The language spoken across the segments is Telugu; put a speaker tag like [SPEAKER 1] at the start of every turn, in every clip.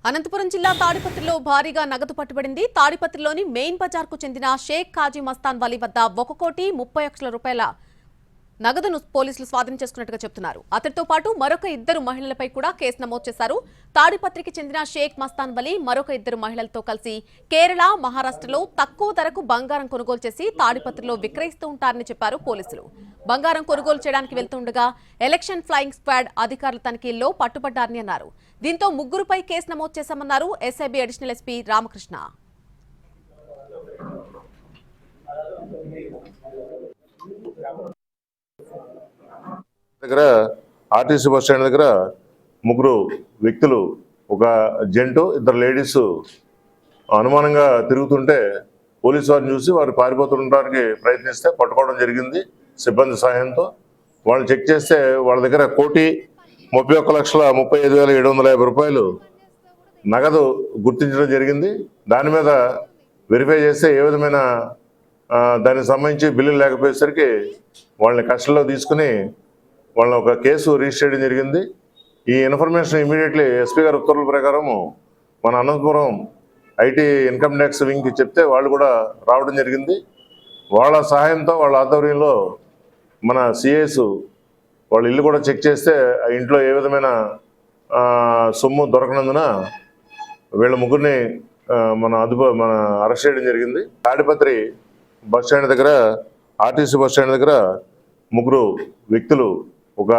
[SPEAKER 1] అనంతపురం జిల్లా తాడిపత్రిలో భారీగా నగదు పట్టుబడింది. తాడిపత్రిలోని మెయిన్ బజార్కు చెందిన షేక్ కాజీ మస్తాన్ వలీ వద్ద 1,30,00,000 నగదును పోలీసులు స్వాధీనం చేసుకున్నట్టుగా చెబుతున్నారు. అతడితో పాటు మరొక 2 మహిళలపై కూడా కేసు నమోదు చేశారు. తాడిపత్రికి చెందిన షేక్ మస్తాన్ వలీ మరొక 2 మహిళలతో కలిసి కేరళ, మహారాష్ట్రలో తక్కువ ధరకు బంగారం కొనుగోలు చేసి తాడిపత్రిలో విక్రయిస్తూ ఉంటారని చెప్పారు పోలీసులు. బంగారం కొనుగోలు చేయడానికి వెళ్తుండగా ఎలక్షన్ ఫ్లయింగ్ స్క్వాడ్ అధికారుల తనిఖీల్లో పట్టుబడ్డారని అన్నారు. దీంతో 3పై కేసు నమోదు చేశామన్నారు ఎస్ఐబి అడిషనల్ ఎస్పీ రామకృష్ణ.
[SPEAKER 2] దగ్గర ఆర్టీసీ బస్ స్టాండ్ దగ్గర 3 వ్యక్తులు, ఒక జెంటు, 2 లేడీస్ అనుమానంగా తిరుగుతుంటే పోలీసు వారిని చూసి వారు పారిపోతుండడానికి ప్రయత్నిస్తే పట్టుకోవడం జరిగింది. సిబ్బంది సహాయంతో వాళ్ళు చెక్ చేస్తే వాళ్ళ దగ్గర 1,31,35,750 రూపాయలు నగదు గుర్తించడం జరిగింది. దాని మీద వెరిఫై చేస్తే ఏ విధమైన దానికి సంబంధించి బిల్లులు లేకపోయేసరికి వాళ్ళని కస్టడీలో తీసుకుని వాళ్ళని ఒక కేసు రిజిస్టర్ చేయడం జరిగింది. ఈ ఇన్ఫర్మేషన్ ఇమీడియట్లీ ఎస్పీ గారి ఉత్తర్వుల ప్రకారం మన అనంతపురం ఐటీ ఇన్కమ్ ట్యాక్స్ వింగ్కి చెప్తే వాళ్ళు కూడా రావడం జరిగింది. వాళ్ళ సహాయంతో వాళ్ళ ఆధ్వర్యంలో మన సిఐస్ వాళ్ళ ఇల్లు కూడా చెక్ చేస్తే ఆ ఇంట్లో ఏ విధమైన సొమ్ము దొరకనందున వీళ్ళ 3ని మన అరెస్ట్ చేయడం జరిగింది. తాడిపత్రి బస్ స్టాండ్ దగ్గర, ఆర్టీసీ బస్ స్టాండ్ దగ్గర 3 వ్యక్తులు, ఒక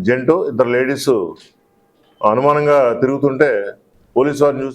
[SPEAKER 2] జెంటు, 2 లేడీస్ అనుమానంగా తిరుగుతుంటే పోలీసు వారిని చూసి